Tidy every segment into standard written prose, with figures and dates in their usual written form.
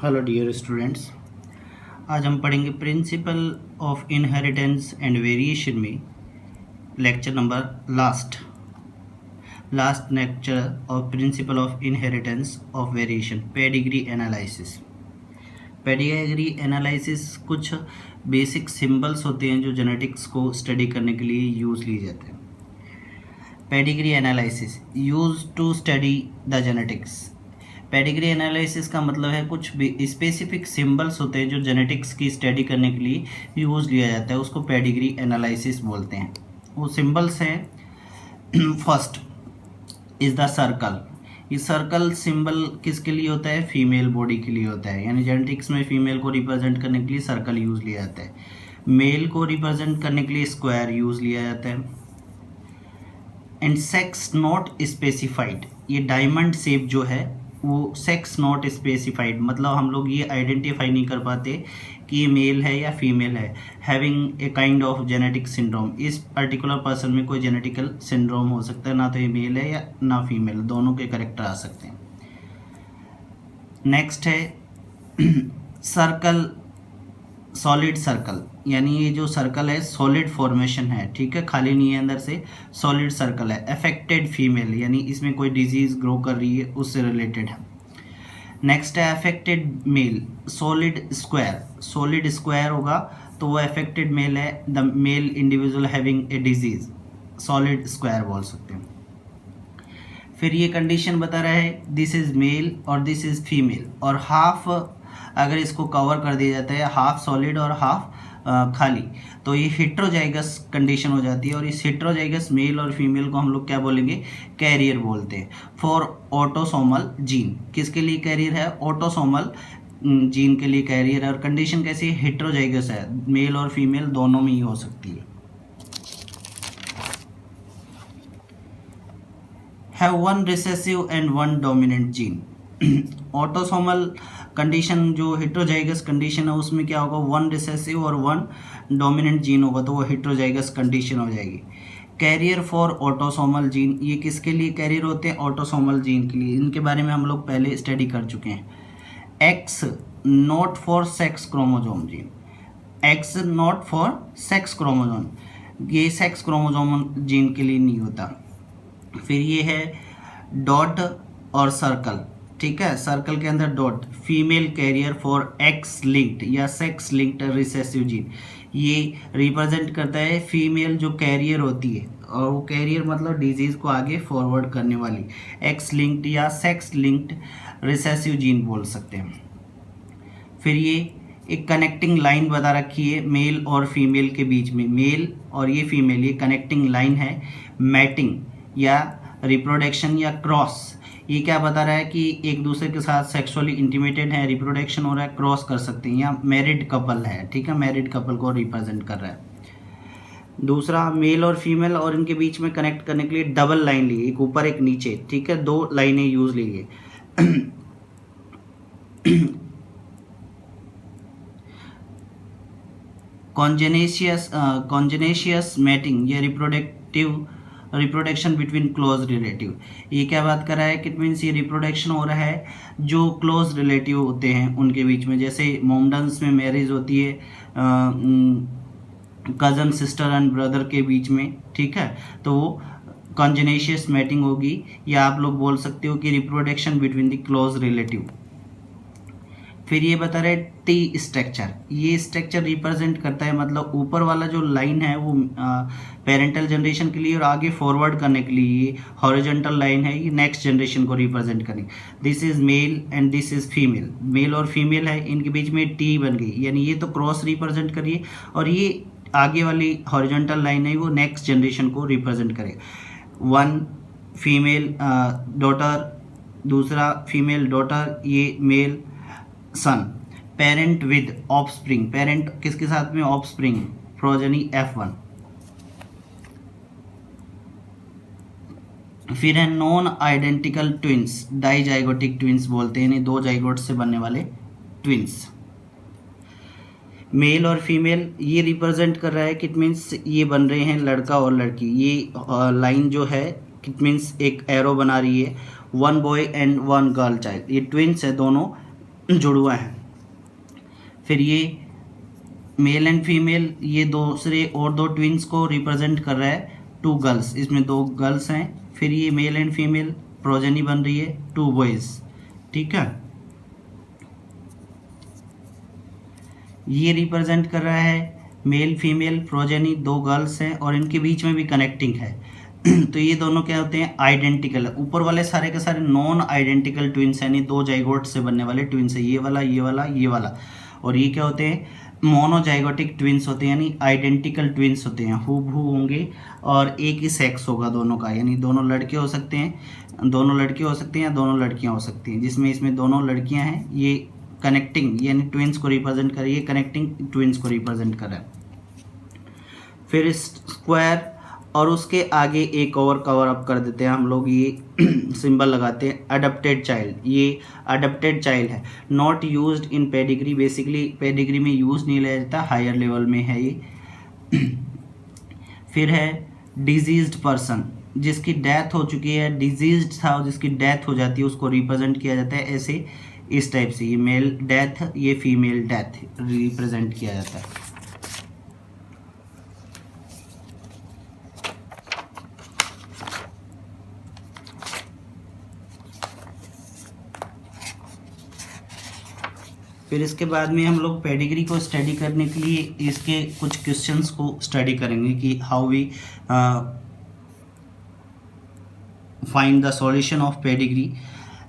Hello dear students. आज हम पढ़ेंगे principle of inheritance and variation में lecture number last lecture of principle of inheritance of variation pedigree analysis. Pedigree analysis कुछ basic symbols होते हैं जो जेनेटिक्स को स्टडी करने के लिए यूज़ लिए जाते हैं। Pedigree analysis use to study the genetics. Pedigree analysis का मतलब है कुछ स्पेसिफिक सिंबल्स होते हैं जो जेनेटिक्स की स्टडी करने के लिए यूज़ लिया जाता है, उसको पेडिग्री एनालिसिस बोलते हैं। वो सिंबल्स हैं फर्स्ट इज़ द सर्कल। ये सर्कल सिंबल किसके लिए होता है? फीमेल बॉडी के लिए होता है, यानी जेनेटिक्स में फीमेल को रिप्रेजेंट करने के लिए सर्कल यूज़ लिया जाता है। मेल को रिप्रेजेंट करने के लिए स्क्वायर यूज़ लिया जाता है। एंड सेक्स नॉट स्पेसिफाइड, ये डायमंड शेप जो है वो सेक्स नॉट स्पेसिफाइड, मतलब हम लोग ये आइडेंटिफाई नहीं कर पाते कि ये मेल है या फीमेल है। Having a kind of genetic syndrome, इस पर्टिकुलर पर्सन में कोई जेनेटिकल सिंड्रोम हो सकता है, ना तो ये मेल है या ना फीमेल, दोनों के करेक्टर आ सकते हैं। नेक्स्ट है सर्कल, सॉलिड सर्कल, यानी ये जो सर्कल है सॉलिड फॉर्मेशन है, ठीक है, खाली नहीं है अंदर से, सॉलिड सर्कल है। अफेक्टेड फीमेल, यानी इसमें कोई डिजीज ग्रो कर रही है उससे रिलेटेड है। नेक्स्ट है affected male, solid square, solid square होगा तो वो अफेक्टेड मेल है, the male individual having a disease, solid square बोल सकते हैं। फिर ये कंडीशन बता रहा है दिस इज मेल और दिस इज फीमेल, और हाफ अगर इसको कवर कर दिया जाता है, हाफ सॉलिड और हाफ खाली, तो ये हेट्रोजाइगस कंडीशन हो जाती है। और इस हेट्रोजाइगस मेल और फीमेल को हम लोग क्या बोलेंगे? कैरियर बोलते हैं। फॉर ऑटोसोमल जीन, किसके लिए कैरियर है? ऑटोसोमल जीन के लिए कैरियर है। और कंडीशन कैसी है? हेट्रोजाइगस है, मेल और फीमेल दोनों में ही हो सकती है। Have one recessive and one dominant gene. Autosomal condition जो हेट्रोजाइगस कंडीशन है उसमें क्या होगा? वन रिसेसिव और वन डोमिनेंट जीन होगा, तो वो हेट्रोजाइगस कंडीशन हो जाएगी। कैरियर फॉर ऑटोसोमल जीन, ये किसके लिए कैरियर होते हैं? ऑटोसोमल जीन के लिए। इनके बारे में हम लोग पहले स्टडी कर चुके हैं। X not for sex chromosome gene, x not for sex chromosome, ये सेक्स क्रोमोजोम जीन के लिए नहीं होता। फिर ये है डॉट और सर्कल, ठीक है, सर्कल के अंदर dot, female carrier for X linked या सेक्स लिंक्ड रिसेसिव जीन, ये रिप्रेजेंट करता है फीमेल जो कैरियर होती है, और वो कैरियर मतलब डिजीज को आगे फॉरवर्ड करने वाली, एक्स लिंक्ड या सेक्स लिंक्ड रिसेसिव जीन बोल सकते हैं। फिर ये एक कनेक्टिंग लाइन बता रखी है मेल और फीमेल के बीच में, मेल और ये फीमेल, ये कनेक्टिंग लाइन है। मैटिंग या रिप्रोडक्शन या क्रॉस, ये क्या बता रहा है कि एक दूसरे के साथ सेक्सुअली इंटीमेटेड है, रिप्रोडक्शन हो रहा है, क्रॉस कर सकते हैं, या मैरिड कपल है, ठीक है, मैरिड कपल को रिप्रेजेंट कर रहा है। दूसरा मेल और फीमेल और इनके बीच में कनेक्ट करने के लिए डबल लाइन ली, एक ऊपर एक नीचे, ठीक है, दो लाइनें यूज ली है। कॉन्जेनेशियस मैटिंग या रिप्रोडक्शन बिटवीन क्लोज रिलेटिव, ये क्या बात कर रहा है? इट मीन्स ये रिप्रोडक्शन हो रहा है जो क्लोज रिलेटिव होते हैं उनके बीच में, जैसे मोमडन्स में मैरिज होती है कज़न सिस्टर एंड ब्रदर के बीच में, ठीक है, तो वो कॉन्जेनेशियस मैटिंग होगी, या आप लोग बोल सकते हो कि reproduction between the close relative. फिर ये बता रहे टी स्ट्रक्चर, ये स्ट्रक्चर रिप्रेजेंट करता है, मतलब ऊपर वाला जो लाइन है वो पेरेंटल जनरेशन के लिए और आगे फॉरवर्ड करने के लिए, ये हॉरिजॉन्टल लाइन है, ये नेक्स्ट जनरेशन को रिप्रेजेंट करेंगे। This is male and this is female, male और फीमेल है, इनके बीच में टी बन गई, यानी ये तो क्रॉस रिप्रेजेंट करिए, और ये आगे वाली हॉरिजॉन्टल लाइन है वो नेक्स्ट जनरेशन को रिप्रेजेंट करेगा। वन फीमेल डॉटर, दूसरा फीमेल डॉटर, ये male son. Parent with offspring, parent किसके साथ में? Offspring, progeny F1। फिर है non identical twins, dizygotic twins बोलते हैं, यानी दो जाइगोट से बनने वाले ट्विंस। मेल और फीमेल ये रिप्रेजेंट कर रहा है कि इट मीन्स ये बन रहे हैं लड़का और लड़की, ये लाइन जो है इट मीन्स एक एरो बना रही है, one boy and one girl child, ये ट्विंस है दोनों जुड़वा हैं। फिर ये मेल एंड फीमेल, ये दूसरे और दो ट्विंस को रिप्रेजेंट कर रहा है, 2 गर्ल्स, इसमें 2 गर्ल्स हैं। फिर ये मेल एंड फीमेल प्रोजेनी बन रही है 2 बॉयज़, ठीक है। ये रिप्रेजेंट कर रहा है मेल फीमेल प्रोजेनी, 2 गर्ल्स हैं और इनके बीच में भी कनेक्टिंग है। तो ये दोनों क्या होते हैं, आइडेंटिकल है। ऊपर वाले सारे के सारे नॉन आइडेंटिकल ट्विंस, यानी 2 जाइगोट से बनने वाले ट्विंस है, ये वाला ये वाला ये वाला। और ये क्या होते हैं, मोनोजाइगोटिक ट्विंस होते हैं, यानी आइडेंटिकल ट्विंस होते हैं, हूबहू होंगे और एक ही सेक्स होगा दोनों का, यानी दोनों लड़के हो सकते हैं, दोनों लड़के हो सकते हैं या दोनों लड़कियां हो सकती हैं। जिसमें इसमें दोनों लड़कियां हैं, ये कनेक्टिंग यानी ट्विंस को रिप्रेजेंट कर रही है, कनेक्टिंग ट्विंस को रिप्रेजेंट कर रहा है। फिर स्क्वायर और उसके आगे एक और कवर अप कर देते हैं हम लोग, ये सिंबल लगाते हैं अडप्टेड चाइल्ड। ये अडप्टेड चाइल्ड है, not used in pedigree, basically pedigree में यूज नहीं लिया जाता, हायर लेवल में है ये। फिर है डिजीज्ड पर्सन, जिसकी डेथ हो चुकी है, डिजीज्ड था और जिसकी डेथ हो जाती है उसको रिप्रेजेंट किया जाता है ऐसे, इस टाइप से। ये मेल डेथ, ये फीमेल डेथ रिप्रेजेंट किया जाता है। फिर इसके बाद में हम लोग पेडिग्री को स्टडी करने के लिए इसके कुछ क्वेश्चंस को स्टडी करेंगे कि how we find the solution of pedigree.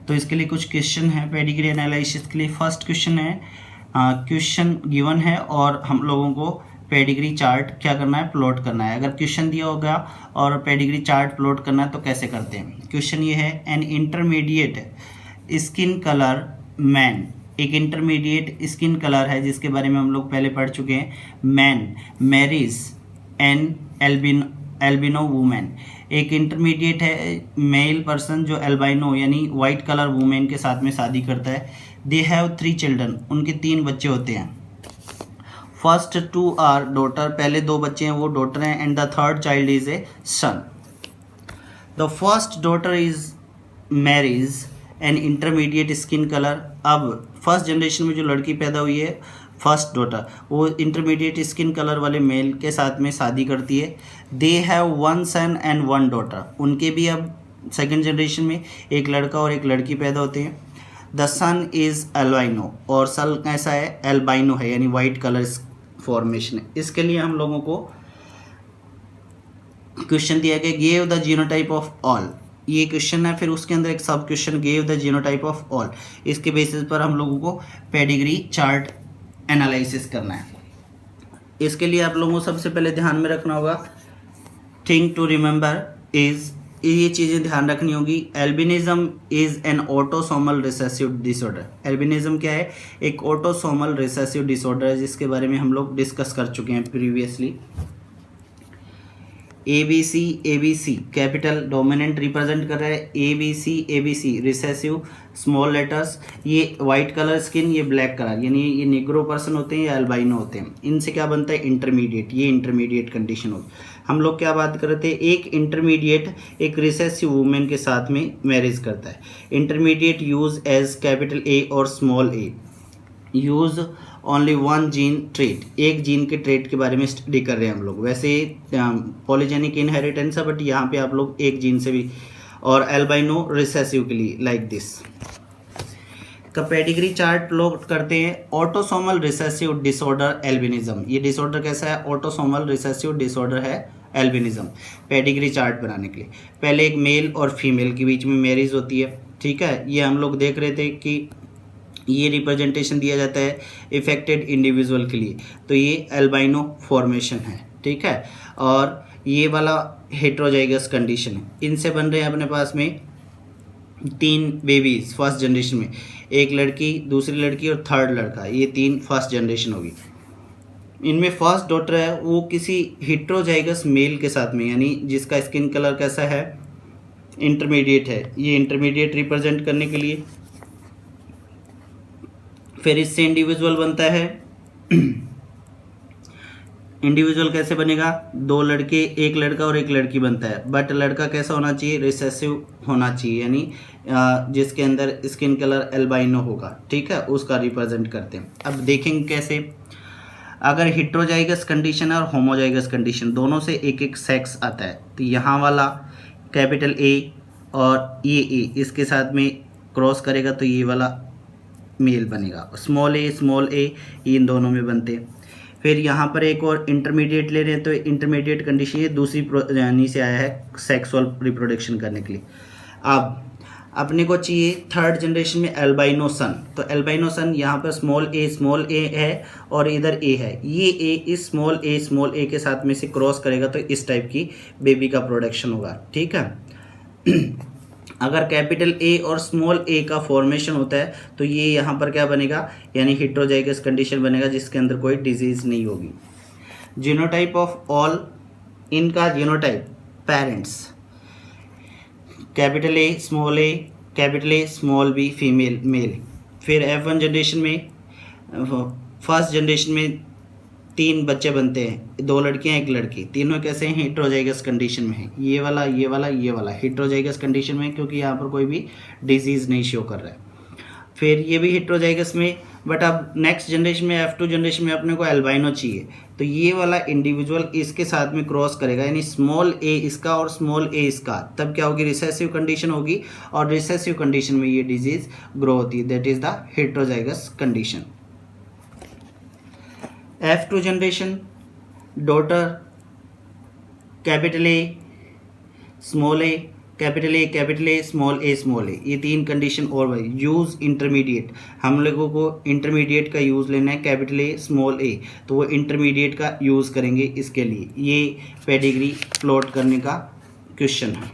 तो इसके लिए कुछ क्वेश्चन है पेडिग्री एनालिसिस के लिए। फर्स्ट क्वेश्चन है, क्वेश्चन गिवन है और हम लोगों को पेडिग्री चार्ट क्या करना है, प्लॉट करना है। अगर क्वेश्चन दिया होगा और पेडिग्री चार्ट प्लॉट करना है तो कैसे करते हैं। क्वेश्चन ये है, N intermediate skin colour man, एक इंटरमीडिएट स्किन कलर है जिसके बारे में हम लोग पहले पढ़ चुके हैं। Man marriage an albino women, एक इंटरमीडिएट है मेल पर्सन जो एल्बाइनो यानी वाइट कलर वुमेन के साथ में शादी करता है। दे हैव 3 चिल्ड्रन, उनके 3 बच्चे होते हैं। फर्स्ट 2 आर डॉटर, पहले 2 बच्चे हैं वो डॉटर हैं, and the third child is a son. The first daughter is marriage an intermediate skin colour. अब फर्स्ट जनरेशन में जो लड़की पैदा हुई है फर्स्ट डॉटर, वो इंटरमीडिएट स्किन कलर वाले मेल के साथ में शादी करती है। They have 1 son and 1 daughter, उनके भी अब सेकेंड जनरेशन में एक लड़का और एक लड़की पैदा होते हैं। द सन इज एल्बाइनो, और सन कैसा है, एल्बाइनो है यानी वाइट कलर फॉर्मेशन है। इसके लिए हम लोगों को क्वेश्चन दिया गया, give the genotype of all, ये क्वेश्चन है। फिर उसके अंदर एक सब question, give the genotype of all. इसके बेसिस पर हम लोगों को पेडिग्री चार्ट एनालिसिस करना है। इसके लिए आप लोगों को सबसे पहले ध्यान में रखना होगा, थिंग टू रिमेंबर इज, ये चीज़ें ध्यान रखनी होगी। Albinism is an autosomal recessive disorder. Albinism क्या है, एक ऑटोसोमल रिसेसिव डिसऑर्डर है जिसके बारे में हम लोग डिस्कस कर चुके हैं previously. ABC capital dominant represent कर रहा है, ABC रिसेसिव स्मॉल लेटर्स। ये वाइट कलर स्किन, ये ब्लैक कलर, यानी ये निग्रो पर्सन होते हैं या अल्बाइनो होते हैं। इनसे क्या बनता है, इंटरमीडिएट, ये इंटरमीडिएट कंडीशन हो। हम लोग क्या बात कर रहे थे, एक इंटरमीडिएट एक रिसेसिव वुमेन के साथ में मैरिज करता है। Intermediate use as capital A और small a, use only 1 gene trait, एक जीन के ट्रेट के बारे में स्टडी कर रहे हैं हम लोग। वैसे पॉलीजेनिक इनहेरिटेंस है बट यहाँ पे आप लोग एक जीन से भी, और एल्बाइनो रिसेसिव के लिए लाइक दिस का पेडिग्री चार्ट प्लॉट करते हैं। ऑटोसोमल रिसेसिव डिसऑर्डर एल्बिनिज्म, ये डिसऑर्डर कैसा है, ऑटोसोमल रिसेसिव डिसऑर्डर है एल्बिनिज्म। पेडिग्री चार्ट बनाने के लिए पहले एक मेल और फीमेल के बीच में मैरिज होती है, ठीक है। ये हम लोग देख रहे थे कि ये रिप्रेजेंटेशन दिया जाता है इफेक्टेड इंडिविजुअल के लिए, तो ये एल्बाइनो फॉर्मेशन है, ठीक है। और ये वाला हेट्रोजाइगस कंडीशन है। इनसे बन रहे हैं अपने पास में 3 बेबीज फर्स्ट जनरेशन में, एक लड़की, दूसरी लड़की और थर्ड लड़का, ये 3 फर्स्ट जनरेशन होगी। इनमें फर्स्ट डॉटर है वो किसी हेट्रोजाइगस मेल के साथ में, यानी जिसका स्किन कलर कैसा है, इंटरमीडिएट है। ये इंटरमीडिएट रिप्रेजेंट करने के लिए फिर इससे इंडिविजुअल बनता है इंडिविजुअल कैसे बनेगा, दो लड़के, एक लड़का और एक लड़की बनता है, बट लड़का कैसा होना चाहिए, रिसेसिव होना चाहिए, यानी जिसके अंदर स्किन कलर एल्बाइनो होगा, ठीक है, उसका रिप्रेजेंट करते हैं। अब देखेंगे कैसे। अगर हिट्रोजाइगस कंडीशन और होमोजाइगस कंडीशन दोनों से एक एक सेक्स आता है, तो यहाँ वाला कैपिटल ए और ये ए इसके साथ में क्रॉस करेगा तो ये वाला मेल बनेगा, स्मॉल ए इन दोनों में बनते हैं। फिर यहाँ पर एक और इंटरमीडिएट ले रहे हैं, तो इंटरमीडिएट कंडीशन ये दूसरी यानी से आया है सेक्सुअल रिप्रोडक्शन करने के लिए। अब अपने को चाहिए थर्ड जनरेशन में एल्बाइनो सन, तो एल्बाइनो सन यहाँ पर स्मॉल ए है और इधर ए है, ये ए इस स्मॉल ए के साथ में से क्रॉस करेगा तो इस टाइप की बेबी का प्रोडक्शन होगा, ठीक है। अगर कैपिटल ए और स्मॉल ए का फॉर्मेशन होता है तो ये यहाँ पर क्या बनेगा, यानी हिट्रोजाइगस कंडीशन बनेगा जिसके अंदर कोई डिजीज नहीं होगी। जीनोटाइप ऑफ ऑल, इनका genotype parents capital A, small B, female male. फिर F1 जनरेशन में, फर्स्ट जनरेशन में 3 बच्चे बनते हैं, 2 लड़कियां 1 लड़की, तीनों कैसे हैं, हिट्रोजाइगस कंडीशन में है, ये वाला हिट्रोजाइगस कंडीशन में, क्योंकि यहाँ पर कोई भी डिजीज़ नहीं शो कर रहा है। फिर ये भी हिट्रोजाइगस में, बट अब नेक्स्ट जनरेशन में F2 जनरेशन में अपने को एल्बाइनो चाहिए, तो ये वाला इंडिविजुअल इसके साथ में क्रॉस करेगा, यानी स्मॉल ए इसका और स्मॉल ए इसका, तब क्या होगी, रिसेसिव कंडीशन होगी, और रिसेसिव कंडीशन में ये डिजीज़ ग्रो होती है, that is the heterozygous condition. F2 generation, daughter capital A, small A, capital A, small A, ये 3 कंडीशन और भाई। यूज़ इंटरमीडिएट, हम लोगों को इंटरमीडिएट का यूज़ लेना है, कैपिटल ए, स्मॉल ए, तो वो इंटरमीडिएट का यूज़ करेंगे इसके लिए। ये पेडिग्री प्लॉट करने का क्वेश्चन है।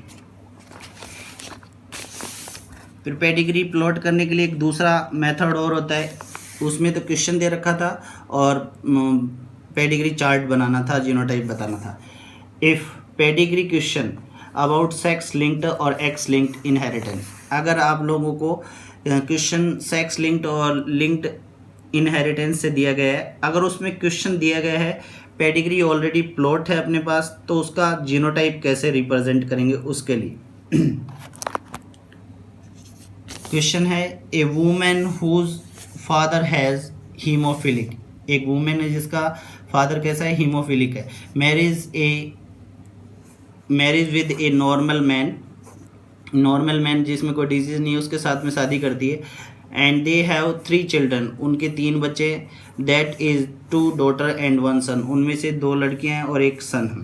फिर पेडिग्री प्लॉट करने के लिए एक दूसरा मेथड और होता है, उसमें तो क्वेश्चन दे रखा था और पेडिग्री चार्ट बनाना था, जीनोटाइप बताना था। If pedigree question about sex linked और एक्स लिंक्ड इनहेरिटेंस, अगर आप लोगों को क्वेश्चन सेक्स लिंक्ड और लिंक्ड इनहेरिटेंस से दिया गया है, अगर उसमें क्वेश्चन दिया गया है पेडिग्री ऑलरेडी प्लॉट है अपने पास, तो उसका जीनोटाइप कैसे रिप्रेजेंट करेंगे उसके लिए। क्वेश्चन है, a women whose father has haemophilic, एक वुमेन है जिसका फादर कैसा है, हीमोफिलिक है, marriage with a normal man जिसमें कोई डिजीज़ नहीं है, उसके साथ में शादी करती है, एंड दे हैव 3 चिल्ड्रन, उनके 3 बच्चे, दैट इज़ 2 डॉटर एंड 1 सन, उनमें से 2 लड़कियां हैं और 1 सन है।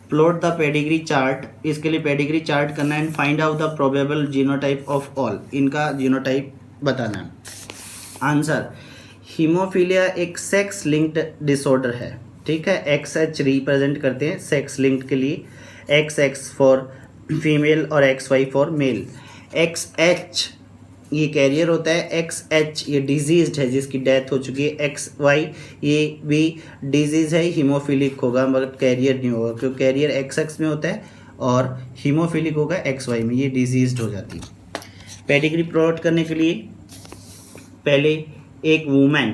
प्लॉट द पेडिग्री चार्ट, इसके लिए पेडिग्री चार्ट करना है, and find out the probable genotype of all, इनका जीनोटाइप बताना है। आंसर, हीमोफीलिया एक सेक्स लिंक्ड डिसऑर्डर है, ठीक है, XH रिप्रेजेंट करते हैं सेक्स लिंक्ड के लिए, XX फॉर फीमेल और XY फॉर मेल। XH ये कैरियर होता है, XH ये डिजीज़ है जिसकी डेथ हो चुकी है, XY ये भी डिजीज़ है, हीमोफिलिक होगा मगर कैरियर नहीं होगा, क्योंकि कैरियर XX में होता है और हीमोफिलिक होगा XY में, ये डिजीज़ हो जाती है। पेडिग्री प्लॉट करने के लिए पहले एक वुमेन,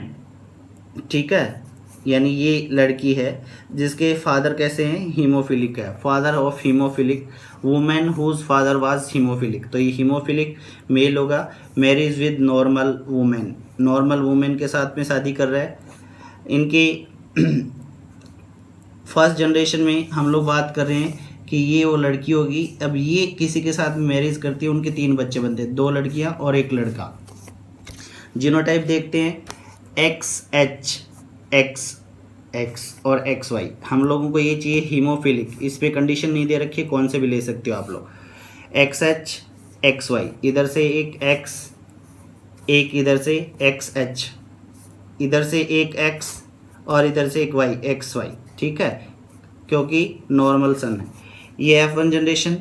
ठीक है, यानी ये लड़की है जिसके फादर कैसे हैं, हीमोफिलिक है, father of haemophilic, women whose father was haemophilic, तो ये हीमोफिलिक मेल होगा। मैरिज विद नॉर्मल वुमेन के साथ में शादी कर रहा है। इनके फर्स्ट जनरेशन में हम लोग बात कर रहे हैं कि ये वो लड़की होगी, अब ये किसी के साथ मैरिज करती है, उनके 3 बच्चे बनते हैं, 2 लड़कियां और 1 लड़का। जीनोटाइप देखते हैं, XH, XX और XY, हम लोगों को ये चाहिए हीमोफिलिक, इस पर कंडीशन नहीं दे रखी है, कौन से भी ले सकते हो आप लोग। XH XY, इधर से एक X, एक इधर से XH, इधर से एक X और इधर से एक Y, XY, ठीक है, क्योंकि नॉर्मल सन है। ये F1 जनरेशन।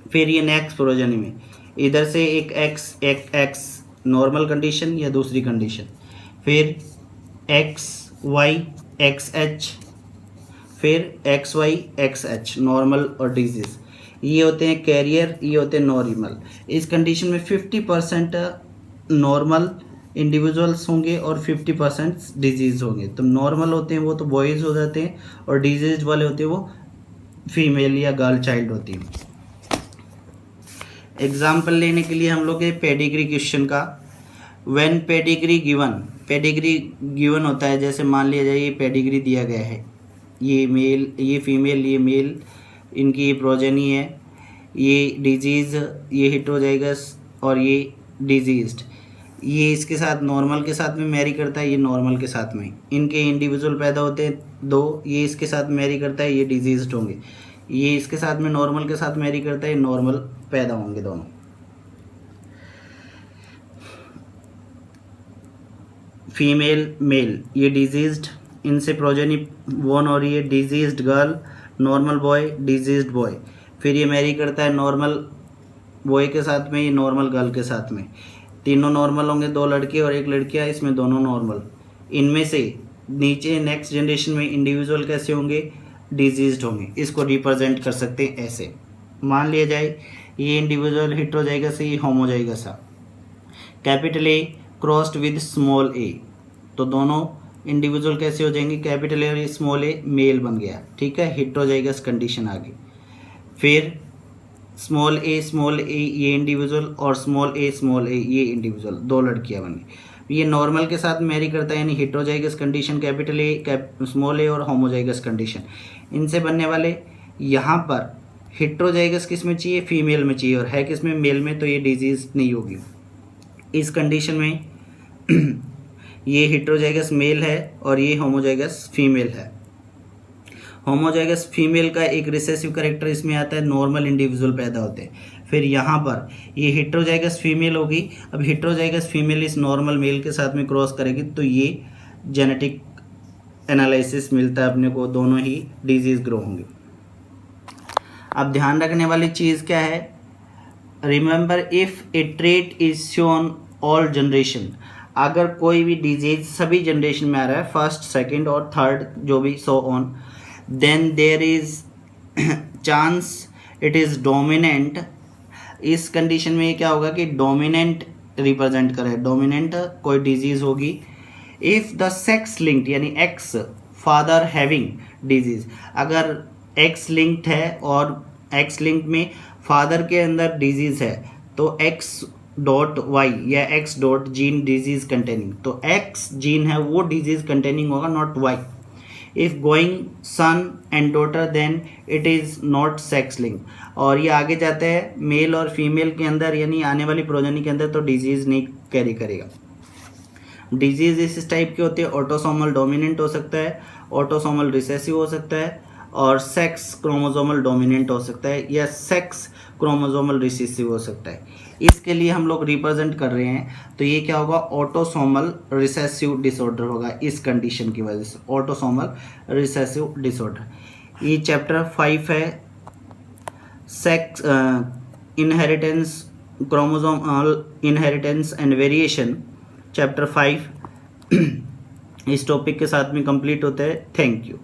फिर ये नेक्स्ट प्रोजेनी में इधर से एक X, एक X नॉर्मल कंडीशन या दूसरी कंडीशन, फिर XY XH, फिर XY XH नॉर्मल और डिजीज़, ये होते हैं कैरियर, ये होते हैं नॉर्मल। इस कंडीशन में 50% नॉर्मल इंडिविजुअल्स होंगे और 50% डिजीज होंगे। तो नॉर्मल होते हैं वो तो बॉयज़ हो जाते हैं, और डिजीज वाले होते हैं वो फीमेल या गर्ल चाइल्ड होती है। एग्जाम्पल लेने के लिए हम लोग ये पेडिग्री क्वेश्चन का, व्हेन पेडिग्री गिवन होता है, जैसे मान लिया जाए ये पेडिग्री दिया गया है, ये मेल, ये फीमेल, ये मेल, इनकी ये प्रोजेनी है, ये डिजीज़, ये हेटेरोजाइगस और ये डिजीज्ड, ये इसके साथ नॉर्मल के साथ में मैरी करता है, ये नॉर्मल के साथ में, इनके इंडिविजुअल पैदा होते हैं 2, ये इसके साथ मैरी करता है, ये डिजीज्ड होंगे, ये इसके साथ में नॉर्मल के साथ मैरी करता है, नॉर्मल पैदा होंगे दोनों। फीमेल मेल, ये डिजीज्ड, इनसे प्रोजेनी बोर्न हो रही है, diseased girl, normal boy, diseased boy, फिर ये मैरी करता है नॉर्मल बॉय के साथ में, ये नॉर्मल गर्ल के साथ में, तीनों नॉर्मल होंगे, 2 लड़के और 1 लड़कियाँ, इसमें दोनों नॉर्मल। इनमें से नीचे नेक्स्ट जनरेशन में इंडिविजुअल कैसे होंगे, डिजीज्ड होंगे। इसको रिप्रेजेंट कर सकते हैं ऐसे, मान लिया जाए ये इंडिविजुअल हेटेरोजाइगस है, ये होमोजाइगस है, capital A crossed with small A, तो दोनों इंडिविजुअल कैसे हो जाएंगे, कैपिटल ए और स्मॉल ए मेल बन गया, ठीक है, हेटेरोजाइगस कंडीशन आ गई। फिर स्मॉल ए ये इंडिविजुअल और स्मॉल ए ये इंडिविजुअल, 2 लड़कियां बन गई। ये नॉर्मल के साथ मैरी करता है, यानी heterozygous condition, capital A small A और होमोजाइगस कंडीशन। इनसे बनने वाले यहाँ पर हेटेरोजाइगस किस में चाहिए, फीमेल में चाहिए, और है किस में, मेल में, तो ये डिजीज नहीं होगी। इस कंडीशन में ये हेटेरोजाइगस मेल है और ये होमोजाइगस फीमेल है। होमोजाइगस फीमेल का एक रिसेसिव कैरेक्टर इसमें आता है, नॉर्मल इंडिविजुअल पैदा होते हैं। फिर यहाँ पर ये हेटेरोजाइगस फीमेल होगी, अब हेटेरोजाइगस फीमेल इस नॉर्मल मेल के साथ में क्रॉस करेगी, तो ये जेनेटिक एनालिसिस मिलता है अपने को, दोनों ही डिजीज ग्रो होंगे। अब ध्यान रखने वाली चीज़ क्या है, remember if A trait is shown all generation, अगर कोई भी डिजीज सभी जनरेशन में आ रहा है, फर्स्ट, सेकंड और थर्ड, जो भी so on, then there is chance it is dominant। इस कंडीशन में ये क्या होगा कि डोमिनेंट रिप्रेजेंट करे, डोमिनेंट कोई डिजीज होगी। इफ द सेक्स लिंक्ड, यानी एक्स फादर हैविंग डिजीज, अगर एक्स लिंक्ड है और एक्स लिंक में फादर के अंदर डिजीज है, तो एक्स डॉट वाई या X dot gene disease containing, तो एक्स जीन है वो डिजीज कंटेनिंग होगा, not Y. If going son and daughter then it is not sex link, और ये आगे जाता है मेल और फीमेल के अंदर, यानी आने वाली प्रोजेनी के अंदर, तो डिजीज़ नहीं कैरी करेगा। डिजीज़ इस टाइप के होते हैं, ऑटोसोमल डोमिनेंट हो सकता है, ऑटोसोमल रिसेसिव हो सकता है, और सेक्स क्रोमोसोमल डोमिनेंट हो सकता है, या सेक्स क्रोमोसोमल रिसेसिव हो सकता है। इसके लिए हम लोग रिप्रेजेंट कर रहे हैं, तो ये क्या होगा, ऑटोसोमल रिसेसिव डिसऑर्डर होगा, इस कंडीशन की वजह से ऑटोसोमल रिसेसिव डिसऑर्डर। ये चैप्टर 5 है, sex inheritance, chromosomal inheritance and variation, chapter 5 इस टॉपिक के साथ में कंप्लीट होता है। Thank you.